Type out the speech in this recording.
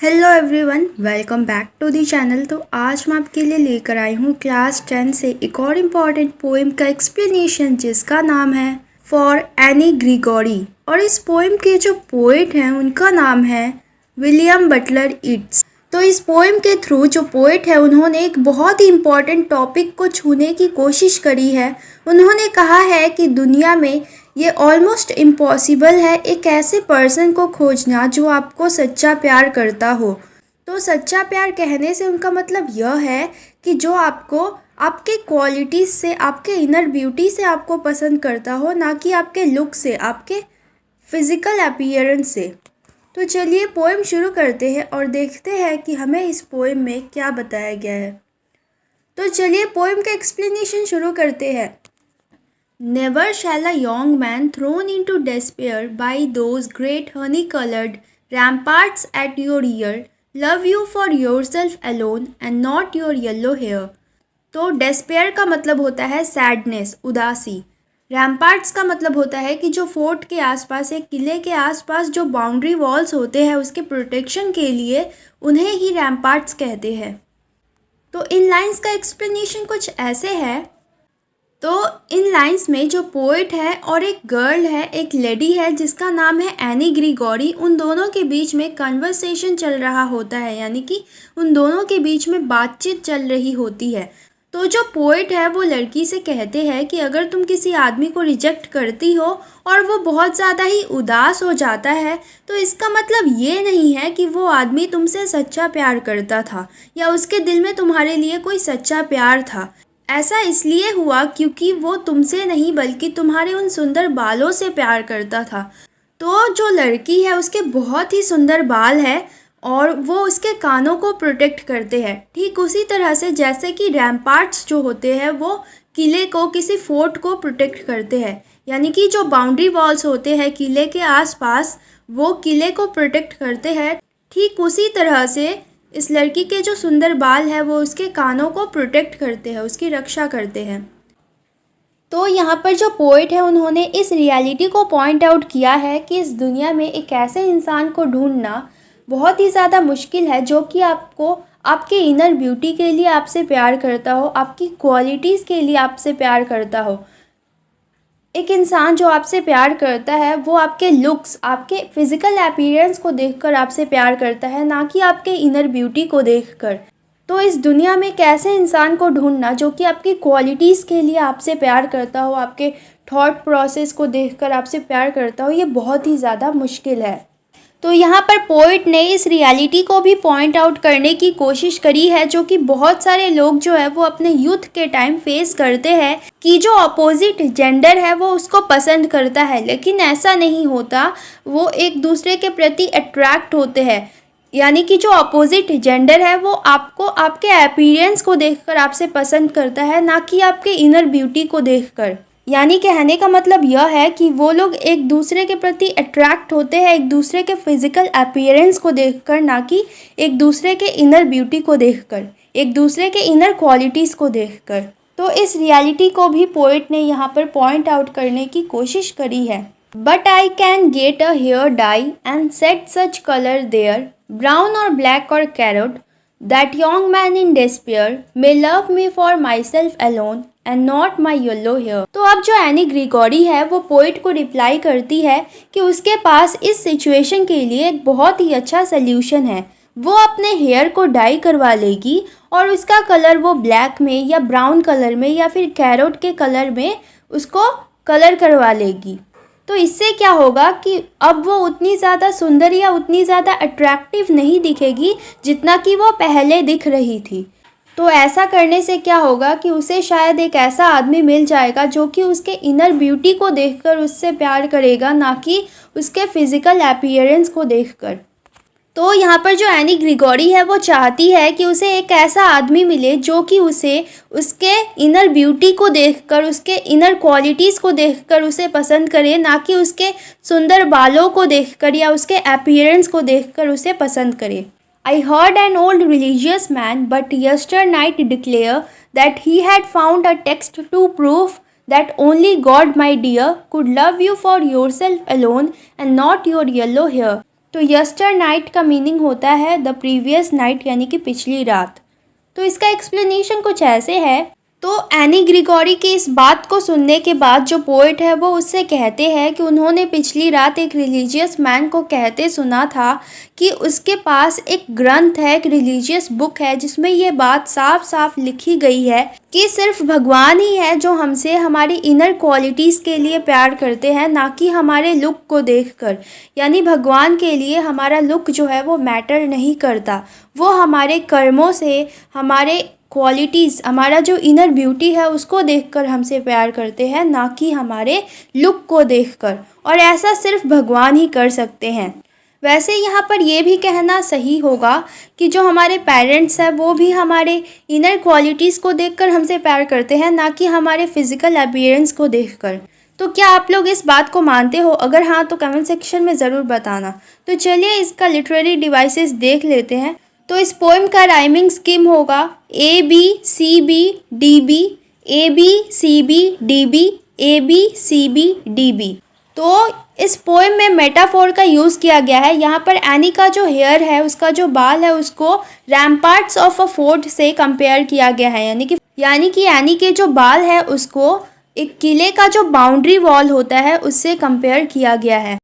Hello everyone, welcome back to the channel. तो आज मैं आपके लिए लेकर आई हूँ क्लास 10 से एक और इम्पॉर्टेंट पोएम का एक्सप्लेनेशन जिसका नाम है फॉर एनी ग्रीगोरी। और इस पोएम के जो पोएट हैं उनका नाम है विलियम बटलर ईट्स। तो इस पोएम के थ्रू जो पोएट है उन्होंने एक बहुत ही इम्पॉर्टेंट टॉपिक को छूने की कोशिश करी है। उन्होंने कहा है कि दुनिया में ये ऑलमोस्ट इम्पॉसिबल है एक ऐसे पर्सन को खोजना जो आपको सच्चा प्यार करता हो। तो सच्चा प्यार कहने से उनका मतलब यह है कि जो आपको आपके क्वालिटीज़ से, आपके इनर ब्यूटी से आपको पसंद करता हो, ना कि आपके लुक से, आपके फिज़िकल अपीयरेंस से। तो चलिए पोएम शुरू करते हैं और देखते हैं कि हमें इस पोएम में क्या बताया गया है। तो चलिए पोएम का एक्सप्लेनेशन शुरू करते हैं। Never shall a young man thrown into despair by those great honey-colored ramparts at your ear love you for yourself alone and not your yellow hair। तो despair का मतलब होता है सैडनेस, उदासी। रैम्पार्ट्स का मतलब होता है कि जो फोर्ट के आसपास, एक किले के आसपास जो बाउंड्री वॉल्स होते हैं उसके प्रोटेक्शन के लिए उन्हें ही रैम्पार्ट्स कहते हैं। तो इन लाइंस का एक्सप्लेनेशन कुछ ऐसे है। तो इन लाइंस में जो पोएट है और एक गर्ल है, एक लेडी है जिसका नाम है एनी ग्रीगोरी, उन दोनों के बीच में कन्वर्सेशन चल रहा होता है, यानी कि उन दोनों के बीच में बातचीत चल रही होती है। तो जो पोएट है वो लड़की से कहते हैं कि अगर तुम किसी आदमी को रिजेक्ट करती हो और वो बहुत ज़्यादा ही उदास हो जाता है तो इसका मतलब ये नहीं है कि वो आदमी तुमसे सच्चा प्यार करता था या उसके दिल में तुम्हारे लिए कोई सच्चा प्यार था। ऐसा इसलिए हुआ क्योंकि वो तुमसे नहीं बल्कि तुम्हारे उन सुंदर बालों से प्यार करता था। तो जो लड़की है उसके बहुत ही सुंदर बाल है और वो उसके कानों को प्रोटेक्ट करते हैं, ठीक उसी तरह से जैसे कि रैम्पार्ट्स जो होते हैं वो किले को, किसी फोर्ट को प्रोटेक्ट करते हैं। यानी कि जो बाउंड्री वॉल्स होते हैं किले के आसपास वो किले को प्रोटेक्ट करते हैं। ठीक उसी तरह से इस लड़की के जो सुंदर बाल है वो उसके कानों को प्रोटेक्ट करते हैं, उसकी रक्षा करते हैं। तो यहाँ पर जो पोएट है उन्होंने इस रियलिटी को पॉइंट आउट किया है कि इस दुनिया में एक ऐसे इंसान को ढूंढना बहुत ही ज़्यादा मुश्किल है जो कि आपको, आपके इनर ब्यूटी के लिए आपसे प्यार करता हो, आपकी क्वालिटीज़ के लिए आपसे प्यार करता हो। एक इंसान जो आपसे प्यार करता है वो आपके लुक्स, आपके फिज़िकल अपीयरेंस को देखकर आपसे प्यार करता है, ना कि आपके इनर ब्यूटी को देखकर। तो इस दुनिया में एक ऐसे इंसान को ढूंढना जो कि आपकी क्वालिटीज़ के लिए आपसे प्यार करता हो, आपके थॉट प्रोसेस को देखकर आपसे प्यार करता हो, ये बहुत ही ज़्यादा मुश्किल है। तो यहाँ पर पोएट ने इस रियलिटी को भी पॉइंट आउट करने की कोशिश करी है जो कि बहुत सारे लोग जो है वो अपने यूथ के टाइम फेस करते हैं कि जो अपोजिट जेंडर है वो उसको पसंद करता है, लेकिन ऐसा नहीं होता। वो एक दूसरे के प्रति अट्रैक्ट होते हैं, यानी कि जो अपोजिट जेंडर है वो आपको आपके अपीयरेंस को देखकर आपसे पसंद करता है, ना कि आपके इनर ब्यूटी को देखकर। यानी कहने का मतलब यह है कि वो लोग एक दूसरे के प्रति अट्रैक्ट होते हैं एक दूसरे के फिजिकल अपीयरेंस को देखकर, ना कि एक दूसरे के इनर ब्यूटी को देखकर, एक दूसरे के इनर क्वालिटीज़ को देखकर। तो इस रियलिटी को भी पोएट ने यहाँ पर पॉइंट आउट करने की कोशिश करी है। But I can get a hair dye and set such colour there, brown और ब्लैक और carrot, that young man in despair may love me for myself alone and not my yellow hair। तो अब जो any Gregory है वो poet को reply करती है कि उसके पास इस सिचुएशन के लिए एक बहुत ही अच्छा सल्यूशन है। वो अपने हेयर को डाई करवा लेगी और उसका कलर वो ब्लैक में या ब्राउन कलर में या फिर कैरोट के कलर में उसको कलर करवा लेगी। तो इससे क्या होगा कि अब वो उतनी ज़्यादा सुंदर या उतनी ज़्यादा अट्रैक्टिव नहीं दिखेगी जितना कि वो पहले दिख रही थी। तो ऐसा करने से क्या होगा कि उसे शायद एक ऐसा आदमी मिल जाएगा जो कि उसके इनर ब्यूटी को देखकर उससे प्यार करेगा, ना कि उसके फिज़िकल अपीयरेंस को देखकर। तो यहाँ पर जो एनी ग्रीगोरी है वो चाहती है कि उसे एक ऐसा आदमी मिले जो कि उसे उसके इनर ब्यूटी को देखकर, उसके इनर क्वालिटीज़ को देखकर उसे पसंद करे, ना कि उसके सुंदर बालों को देखकर या उसके अपीयरेंस को देखकर उसे पसंद करे। I heard an old religious man but yesternight declare that he had found a text to prove that only God, my dear, could love you for yourself alone and not your yellow hair। तो यस्टर night का meaning होता है the previous night, यानी कि पिछली रात। तो इसका एक्सप्लेनेशन कुछ ऐसे है। तो एनी ग्रिगोरी की इस बात को सुनने के बाद जो पोएट है वो उससे कहते हैं कि उन्होंने पिछली रात एक रिलीजियस मैन को कहते सुना था कि उसके पास एक ग्रंथ है, एक रिलीजियस बुक है, जिसमें ये बात साफ साफ लिखी गई है कि सिर्फ भगवान ही है जो हमसे हमारी इनर क्वालिटीज़ के लिए प्यार करते हैं, ना कि हमारे लुक को देखकर। यानी भगवान के लिए हमारा लुक जो है वो मैटर नहीं करता, वो हमारे कर्मों से, हमारे क्वालिटीज़, हमारा जो इनर ब्यूटी है उसको देखकर हमसे प्यार करते हैं, ना कि हमारे लुक को देखकर। और ऐसा सिर्फ भगवान ही कर सकते हैं। वैसे यहाँ पर ये भी कहना सही होगा कि जो हमारे पेरेंट्स हैं वो भी हमारे इनर क्वालिटीज़ को देखकर हमसे प्यार करते हैं, ना कि हमारे फिज़िकल अपीयरेंस को देखकर। तो क्या आप लोग इस बात को मानते हो? अगर हाँ तो कमेंट सेक्शन में ज़रूर बताना। तो चलिए इसका लिटरेरी डिवाइसेस देख लेते हैं। तो इस पोएम का राइमिंग स्कीम होगा ABCBDB, ABCBDB, ABCBDB। तो इस पोएम में मेटाफोर का यूज़ किया गया है। यहाँ पर एनी का जो हेयर है, उसका जो बाल है, उसको रैम्पार्ट्स ऑफ अ फोर्ट से कंपेयर किया गया है। यानी कि एनी के जो बाल है उसको एक किले का जो बाउंड्री वॉल होता है उससे कंपेयर किया गया है।